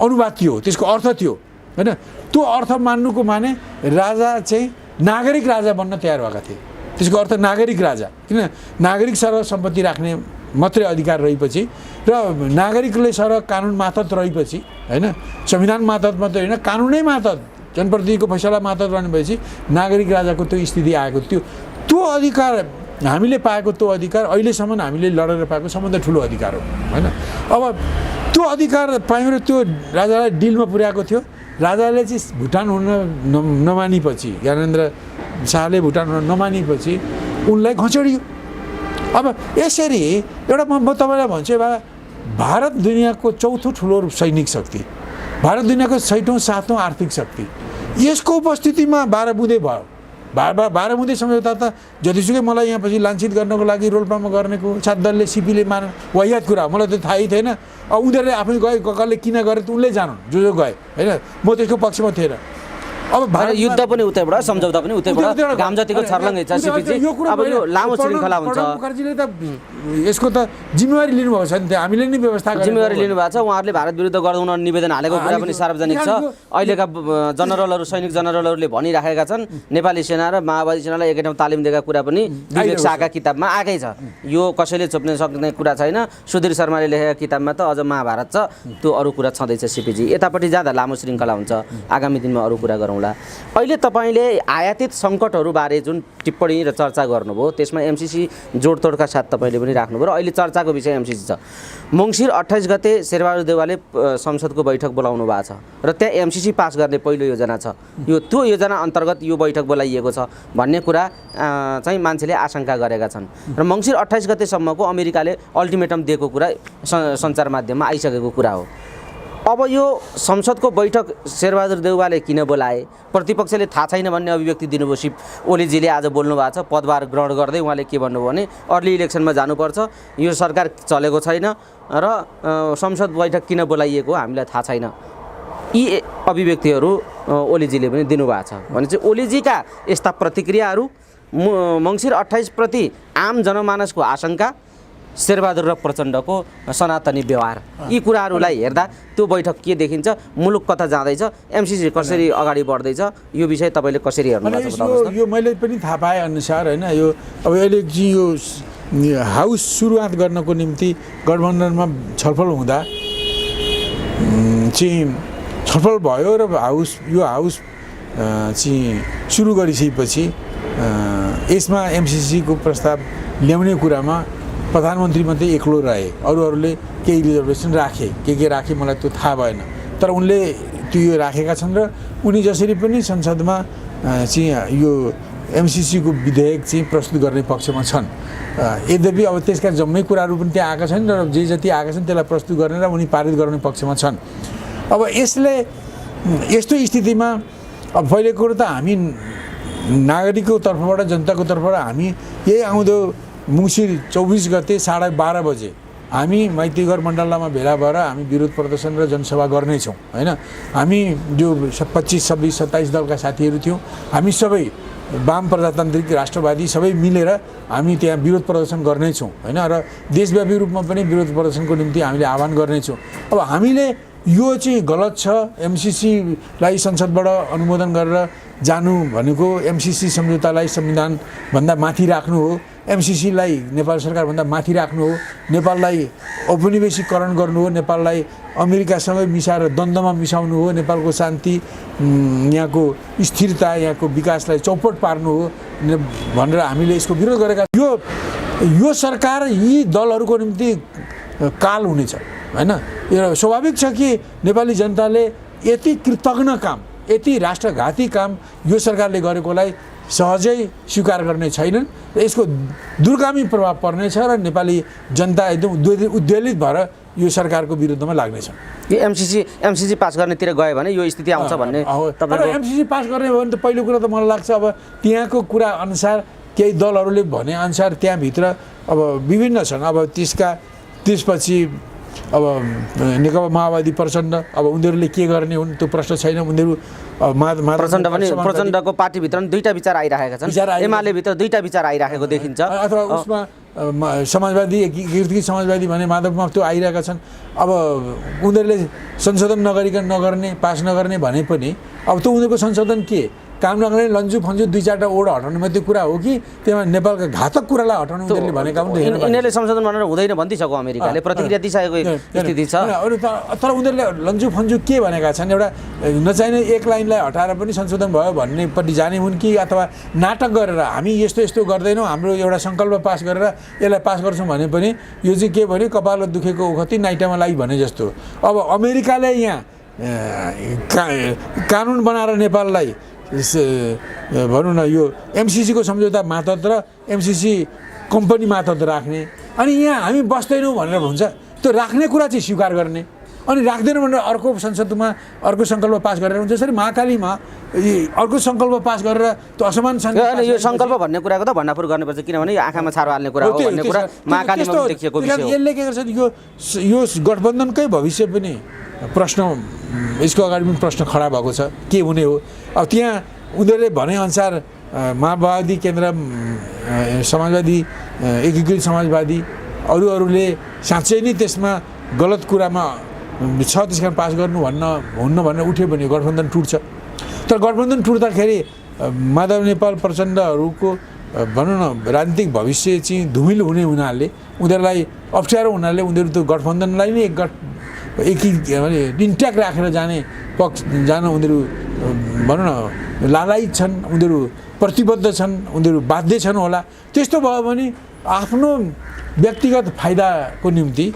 Speaker 1: अनुवाद थियो, त्यसको अर्थ थियो होइन। त्यो अर्थ मान्नुको माने राजा चाहिँ नागरिक राजा बन्न तयार भएका थिए। त्यसको अर्थ नागरिक राजा, किन नागरिक सरह सम्पत्ति राख्ने मात्रै अधिकार रहेपछि र नागरिकले सरह कानुन मातहत रहेपछि होइन, संविधान मातहत मात्रै होइन कानुनै मातहत, जनप्रतिनिधिको फैसला मातहत रहने भएपछि नागरिक राजाको त्यो स्थिति आएको थियो। त्यो अधिकार हामीले पाएको, त्यो अधिकार अहिलेसम्म हामीले लडेर पाएको सबभन्दा ठुलो अधिकार हो होइन। अब त्यो अधिकार पायौँ र त्यो राजालाई डिलमा पुर्याएको थियो। राजाले चाहिँ भुटान हुन नमानेपछि, ज्ञानेन्द्र शाहले भुटान हुन नमानेपछि उनलाई घचडियो। अब यसरी एउटा म तपाईँलाई भन्छु, भारत दुनियाँको चौथो ठुलो सैनिक शक्ति, भारत दुनियाँको 6औँ 7औँ आर्थिक शक्ति, यसको उपस्थितिमा 12 बुँदे भयो बाह्रमुदे सम्झौता त जतिसुकै मलाई यहाँ पछि लान्छित गर्नको लागि रोल्पामा गर्नेको साथ दलले सिपीले वाहियात कुरा हो, मलाई त थाहै थिएन। अब उनीहरूले आफै गए, कसले किन गरे त उनले जानु, जो गए होइन, म त्यसको पक्षमा थिएन। अब
Speaker 2: युद्ध पनि उतैबाट, सम्झौता पनि उतैबाट, घाम जतिको छर्लङ्गै छ सिपीजी। अब यो लामो श्रृङ्खला हुन्छ।
Speaker 1: मुखर्जीले त यसको त जिम्मेवारी लिनुभएको छ नि, त्यो हामीले नै व्यवस्था गरेको
Speaker 2: जिम्मेवारी लिनुभएको छ। उहाँहरूले भारत विरुद्ध गर्दैन निवेदन हालेको कुरा पनि सार्वजनिक छ। अहिलेका जनरलहरू, सैनिक जनरलहरूले भनिराखेका छन् नेपाली सेना र माओवादी सेनालाई एकै ठाउँ तालिम दिएका कुरा पनि विवेक शाहका किताबमा आएकै छ। यो कसैले चोप्न सक्ने कुरा छैन। सुधीर शर्माले लेखेका किताबमा त अझ महाभारत छ, त्यो अरू कुरा छँदैछ सिपीजी। यतापट्टि जाँदा लामो श्रृङ्खला हुन्छ, आगामी दिनमा अरू कुरा गरौँ। अहिले तपाईँले आयातित सङ्कटहरूबारे जुन टिप्पणी र चर्चा गर्नुभयो, त्यसमा एमसिसी जोडतोडका साथ तपाईँले पनि राख्नुभयो र अहिले चर्चाको विषय एमसिसी छ। मङ्सिर 28 गते शेरबहादुर देउवाले संसदको बैठक बोलाउनु भएको छ र त्यहाँ एमसिसी पास गर्ने पहिलो योजना छ। त्यो योजना अन्तर्गत यो बैठक बोलाइएको छ भन्ने कुरा चाहिँ मान्छेले आशंका गरेका छन् र मङ्सिर 28 गतेसम्मको अमेरिकाले अल्टिमेटम दिएको कुरा सञ्चार माध्यममा आइसकेको कुरा हो। अब यो संसदको बैठक शेरबहादुर देउवाले किन बोलाए, प्रतिपक्षले थाहा छैन भन्ने अभिव्यक्ति दिनुभयो। सिप ओलीजीले आज बोल्नु भएको छ, पदभार ग्रहण गर्दै उहाँले के भन्नुभयो भने अर्ली इलेक्सनमा जानुपर्छ, यो सरकार चलेको छैन र संसद बैठक किन बोलाइएको हामीलाई थाहा छैन। यी अभिव्यक्तिहरू ओलीजीले पनि दिनुभएको छ भने चाहिँ ओलीजीका यस्ता प्रतिक्रियाहरू मङ्सिर 28 प्रति आम जनमानसको आशंका, शेरबहादुर र प्रचण्डको सनातनी व्यवहार, यी कुराहरूलाई हेर्दा त्यो बैठक के देखिन्छ, मुलुक कता जाँदैछ, एमसिसी कसरी अगाडि बढ्दैछ, यो विषय तपाईँले कसरी हेर्नुहुन्छ त?
Speaker 1: यो मैले पनि थाहा पाए अनुसार होइन, यो अब अहिले चाहिँ यो हाउस सुरुवात गर्नको निम्ति गठबन्धनमा छलफल हुँदा चाहिँ छलफल भयो र यो हाउस चाहिँ सुरु गरिसकेपछि यसमा एमसिसीको प्रस्ताव ल्याउने कुरामा प्रधानमन्त्री मात्रै एक्लो रहे, अरूहरूले केही रिजर्भेसन राखे, के राखे मलाई त्यो थाहा भएन। तर उनले त्यो राखेका छन् र उनी जसरी पनि संसदमा चाहिँ यो एमसिसीको विधेयक चाहिँ प्रस्तुत गर्ने पक्षमा छन्। यद्यपि अब त्यसका जम्मै कुराहरू पनि त्यहाँ आएका छन् र जे जति आएका छन् त्यसलाई प्रस्तुत गर्ने र उनी पारित गर्ने पक्षमा छन्। अब यसले यस्तो स्थितिमा अब पहिलो कुरो त हामी नागरिकको तर्फबाट, जनताको तर्फबाट हामी यही आउँदो मङ्सिर 24 गते 12:30 बजे हामी मैत्रीघर मण्डलामा भेला भएर हामी विरोध प्रदर्शन र जनसभा गर्नेछौँ होइन। हामी जो 25, 26, 27 दलका साथीहरू थियौँ, हामी सबै वाम प्रजातान्त्रिक राष्ट्रवादी सबै मिलेर हामी त्यहाँ विरोध प्रदर्शन गर्नेछौँ होइन र देशव्यापी रूपमा पनि विरोध प्रदर्शनको निम्ति हामीले आह्वान गर्नेछौँ। अब हामीले यो चाहिँ गलत छ, एमसिसीलाई संसदबाट अनुमोदन गरेर जानु भनेको एमसिसी सम्झौतालाई संविधानभन्दा माथि राख्नु हो, एमसिसीलाई नेपाल सरकारभन्दा माथि राख्नु हो, नेपाललाई औपनिवेशीकरण गर्नु हो, नेपाललाई अमेरिकासँग मिसाएर द्वन्द्वमा मिसाउनु हो, नेपालको शान्ति, यहाँको स्थिरता, यहाँको विकासलाई चौपट पार्नु हो भनेर हामीले यसको विरोध गरेका। यो सरकार यी दलहरूको निम्ति काल हुनेछ होइन। यो स्वाभाविक छ कि नेपाली जनताले यति कृतज्ञ काम, यति राष्ट्रघाती काम यो सरकारले गरेकोलाई सहजै स्वीकार गर्ने छैनन् र यसको दूरगामी प्रभाव पर्नेछ र नेपाली जनता एकदम उद्वेलित भएर यो सरकारको विरुद्धमा लाग्नेछ।
Speaker 2: यो एमसिसी पास गर्नेतिर गयो भने यो स्थिति आउँछ भन्ने
Speaker 1: तपाईँको? एमसिसी पास गर्ने हो भने त पहिलो कुरा त मलाई लाग्छ अब त्यहाँको कुरा अनुसार केही दलहरूले भने अनुसार त्यहाँभित्र अब विभिन्न छन्। अब त्यसपछि अब नेकपा माओवादी प्रचण्ड, अब उनीहरूले के गर्ने हुन् त्यो प्रश्न छैन। उनीहरू
Speaker 2: प्रचण्डको पार्टीभित्र दुईटा विचार आइरहेका छन्, एमाले भित्र दुईटा विचार आइरहेको देखिन्छ।
Speaker 1: अथवा उसमा समाजवादी, एकीकृत समाजवादी भने माधवमा त्यो आइरहेका छन्। अब उनीहरूले संशोधन नगर्ने, पास नगर्ने भने पनि अब त्यो उनीहरूको संशोधन के काम नगर्ने, लन्जु फन्जु 2-4टा ओड हटाउनु मात्रै कुरा हो कि त्यहाँ नेपालका घातक कुरालाई हटाउनु उनीहरूले भनेका पनि देखेन।
Speaker 2: यिनीहरूले संशोधन भनेर हुँदैन भनिदिसक्यो, अमेरिकाले प्रतिक्रिया दिइसकेको स्थिति छ।
Speaker 1: तर उनीहरूले लन्जु फन्जु के भनेका छन्, एउटा नचाहिने एक लाइनलाई हटाएर पनि संशोधन भयो भन्नेपट्टि जाने हुन् कि अथवा नाटक गरेर हामी यस्तो गर्दैनौँ, हाम्रो एउटा सङ्कल्प पास गरेर यसलाई पास गर्छौँ भने पनि यो चाहिँ के भने कपाल दुखेको ओखती नाइटामा लागि भने जस्तो। अब अमेरिकाले यहाँ कानुन बनाएर नेपाललाई भनौँ न यो एमसिसीको सम्झौता मातहत र एमसिसी कम्पनी मातहत राख्ने, अनि यहाँ हामी बस्दैनौँ भनेर भन्छ। त्यो राख्ने कुरा चाहिँ स्वीकार गर्ने अनि राख्दैन भनेर अर्को संसदमा अर्को सङ्कल्प पास गरेर हुन्छ। जसरी महाकालीमा अर्को सङ्कल्प पास गरेर त्यो असमान
Speaker 2: यो सङ्कल्प भन्ने कुराको त भण्डाफोर गर्नुपर्छ, किनभने यो आँखामा छारो हाल्ने कुरा हो भन्ने कुरा महाकालीमा देखिएको विषय हो।
Speaker 1: यसले के गर्छ यो गठबन्धनकै भविष्य पनि प्रश्न, यसको अगाडि पनि प्रश्न खडा भएको छ, के हुने हो। अब त्यहाँ उनीहरूले भनेअनुसार माओवादी केन्द्र, समाजवादी, एकीकृत समाजवादी अरूले साँच्चै नै त्यसमा गलत कुरामा छ, त्यस कारण पास गर्नु हुन्न भनेर उठ्यो भने गठबन्धन टुट्छ। तर गठबन्धन टुट्दाखेरि माधव नेपाल प्रचण्डहरूको भनौँ न राजनीतिक भविष्य चाहिँ धुमिलो हुने हुनाले, उनीहरूलाई अप्ठ्यारो हुनाले उनीहरू त्यो गठबन्धनलाई नै इन्ट्याक्ट राखेर जान उनीहरू भनौँ न लालायित छन्, उनीहरू प्रतिबद्ध छन्, उनीहरू बाध्य छन् होला। त्यस्तो भयो भने आफ्नो व्यक्तिगत फाइदाको निम्ति,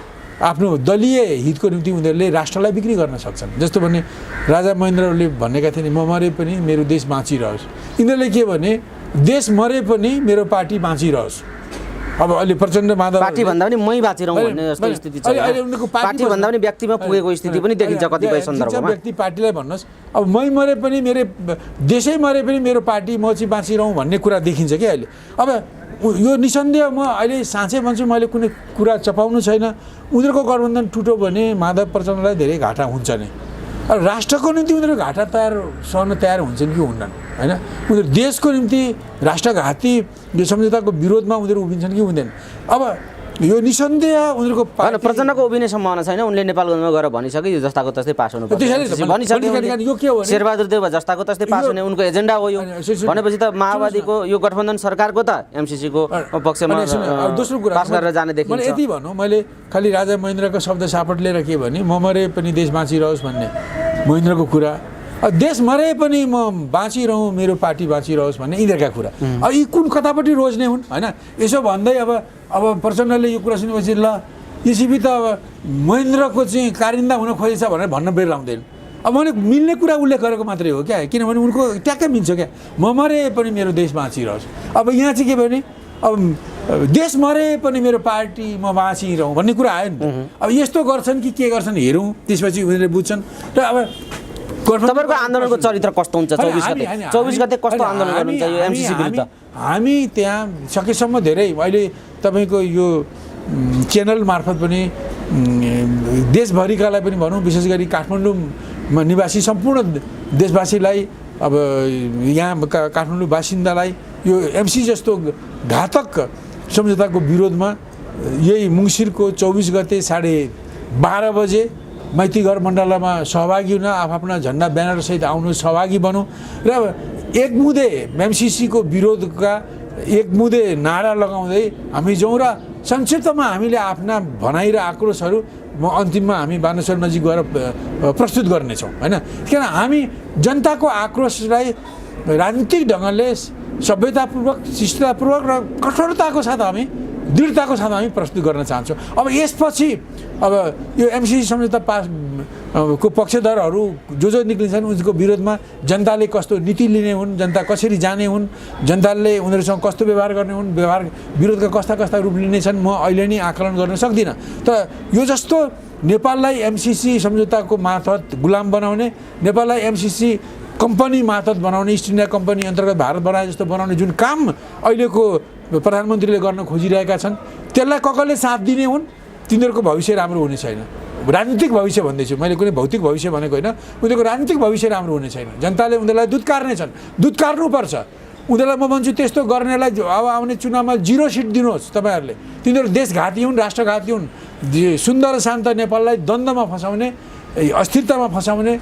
Speaker 1: आफ्नो दलीय हितको निम्ति उनीहरूले राष्ट्रलाई बिक्री गर्न सक्छन्। जस्तो भने राजा महेन्द्रले भनेका थिए, म मरे पनि मेरो देश बाँचिरहोस्। यिनीहरूले के भने देश मरे पनि मेरो पार्टी बाँचिरहोस्। अब अहिले प्रचण्ड माधव
Speaker 2: पार्टी भन्दा पनि मै बाँचिरहँ भन्ने जस्तो स्थिति छ। पार्टी भन्दा पनि व्यक्तिमा पुगेको स्थिति पनि देखिन्छ कतिपय सन्दर्भमा।
Speaker 1: व्यक्ति पार्टीलाई भन्नुहोस्, अब मै मरे पनि मेरो देशै मरे पनि मेरो पार्टी म चाहिँ बाँचिरहँ भन्ने कुरा देखिन्छ कि अहिले। अब यो निसन्देह म अहिले साँच्चै भन्छु, मैले कुनै कुरा चपाउनु छैन। उनीहरूको गठबन्धन टुट्यो भने माधव प्रचण्डलाई धेरै घाटा हुन्छ नै। अब राष्ट्रको निम्ति उनीहरू घाटा सहन तयार हुन्छन् कि हुन्नन्, होइन? उनीहरू देशको निम्ति राष्ट्रघाती यो सम्झौताको विरोधमा उनीहरू उभिन्छन् कि हुँदैन। अब यो निसन्देह उनीहरूको
Speaker 2: प्रचण्डको उभिने सम्भावना छैन। उनले नेपालगञ्जमा गएर भनिसके यो जस्ताको तस्तै पास हुनु भनिसके।
Speaker 1: यो के हो?
Speaker 2: शेरबहादुर देउवा जस्ताको तस्तै पास हुने उनको एजेन्डा हो यो भनेपछि त माओवादीको यो गठबन्धन सरकारको त एमसीसीको पक्षमा
Speaker 1: दोस्रो कुरा
Speaker 2: पास गरेर जाने देखिन्छ।
Speaker 1: मैले यति भनौँ, मैले खालि राजा महेन्द्रको शब्द सापट लिएर के भने म मरे पनि देश बाँचिरहोस् भन्ने महेन्द्रको कुरा, देश मरे पनि म बाँचिरहँ मेरो पार्टी बाँचिरहोस् भन्ने यिनीहरूका कुरा। अब यी कुन कतापट्टि रोज्ने हुन्, होइन? यसो भन्दै अब प्रचण्डले यो कुरा सुनेपछि ल यसरी त अब महेन्द्रको चाहिँ कारिन्दा हुन खोजेछ भनेर भन्न बेर लाउँदैन। अब मैले मिल्ने कुरा उल्लेख गरेको मात्रै हो क्या, किनभने उनको ट्याक्कै मिल्छ क्या, म मरे पनि मेरो देश बाँचिरहोस्। अब यहाँ चाहिँ के भने अब देश मरे पनि मेरो पार्टी म बाँचिरहँ भन्ने कुरा आयो नि त। अब यस्तो गर्छन् कि के गर्छन् हेरौँ, त्यसपछि उनीहरूले बुझ्छन्। र अब
Speaker 2: तपाईहरुको आन्दोलनको चरित्र कस्तो हुन्छ? 24 गते कस्तो आन्दोलन गर्नुहुन्छ यो एमसीसी विरुद्ध?
Speaker 1: हामी त्यहाँ सकेसम्म धेरै अहिले तपाईको यो च्यानल मार्फत पनि देशभरिकालाई पनि भनौँ, विशेष गरी काठमाडौँमा निवासी सम्पूर्ण देशवासीलाई, अब यहाँ काठमाडौँ बासिन्दालाई यो एमसी जस्तो घातक सम्झौताको विरोधमा यही मङ्सिरको 24 गते 12:30 बजे माइतीघर मण्डलामा सहभागी हुन आफ्ना झन्डा ब्यानरसहित आउनु, सहभागी बनौँ र एकमुदे एमसीसीको विरोधका एकमुदे नारा लगाउँदै हामी जाउँ र संक्षिप्तमा हामीले आफ्ना भनाइ र आक्रोशहरू अन्तिममा हामी बानेश्वर नजिक गएर प्रस्तुत गर्नेछौँ, होइन? किन हामी जनताको आक्रोशलाई राजनीतिक ढङ्गले सभ्यतापूर्वक, शिष्टतापूर्वक र कठोरताको साथ हामी दृढताको साथ हामी प्रस्तुत गर्न चाहन्छौँ। अब यसपछि अब यो एमसीसी सम्झौता पास को पक्षधरहरू जो निक्लिन्छन् उनको विरोधमा जनताले कस्तो नीति लिने हुन्, जनता कसरी जाने हुन्, जनताले उनीहरूसँग कस्तो व्यवहार गर्ने हुन्, विरोधका कस्ता कस्ता रूप लिनेछन्, म अहिले नै आकलन गर्न सक्दिनँ। तर यो जस्तो नेपाललाई एमसीसी सम्झौताको मार्फत गुलाम बनाउने, नेपाललाई एमसीसी कम्पनी मार्फत बनाउने, इस्ट इन्डिया कम्पनी अन्तर्गत भारत बनाए जस्तो बनाउने जुन काम अहिलेको प्रधानमन्त्रीले गर्न खोजिरहेका छन्, त्यसलाई कसले साथ दिने हुन्? तिनीहरूको भविष्य राम्रो हुने छैन। राजनीतिक भविष्य भन्दैछु मैले, कुनै भौतिक भविष्य भनेको होइन। उनीहरूको राजनीतिक भविष्य राम्रो हुने छैन। जनताले उनीहरूलाई दुधकार्ने छन्, दुधकार्नुपर्छ उनीहरूलाई। म भन्छु त्यस्तो गर्नेलाई अब आउने चुनावमा 0 सिट दिनुहोस् तपाईँहरूले। तिनीहरू देशघाती हुन्, राष्ट्रघाती हुन्। सुन्दर शान्त नेपाललाई द्वन्द्वमा फसाउने, अस्थिरतामा फसाउने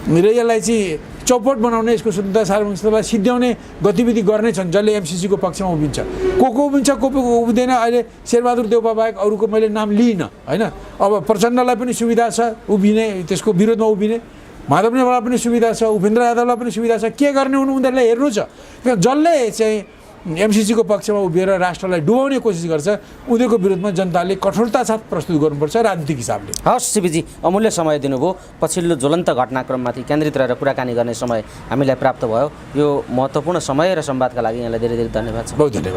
Speaker 1: र यसलाई चाहिँ चौपट बनाउने, यसको स्वतन्त्रता सार्वभौमिकतालाई सिद्ध्याउने गतिविधि गर्नेछन् जसले एमसीसीको पक्षमा उभिन्छ। को उभिन्छ, को उभिँदैन, अहिले शेरबहादुर देउवा बाहेक अरूको मैले नाम लिइनँ, होइन? अब प्रचण्डलाई पनि सुविधा छ उभिने, त्यसको विरोधमा उभिने, माधव नेपाललाई पनि सुविधा छ, उपेन्द्र यादवलाई पनि सुविधा छ। के गर्ने हुनु उनीहरूलाई हेर्नु छ। जसले चाहिँ एमसीसीको पक्षमा उभिएर राष्ट्रलाई डुबाउने कोसिस गर्छ उनीहरूको विरोधमा जनताले कठोरता साथ प्रस्तुत गर्नुपर्छ राजनीतिक हिसाबले।
Speaker 2: हस् सिपीजी, अमूल्य समय दिनुभयो। पछिल्लो ज्वलन्त घटनाक्रममाथि केन्द्रित रहेर कुराकानी गर्ने समय हामीलाई प्राप्त भयो। यो महत्त्वपूर्ण समय र संवादका लागि यहाँलाई धेरै धेरै धन्यवाद छ।
Speaker 1: बहुत धन्यवाद।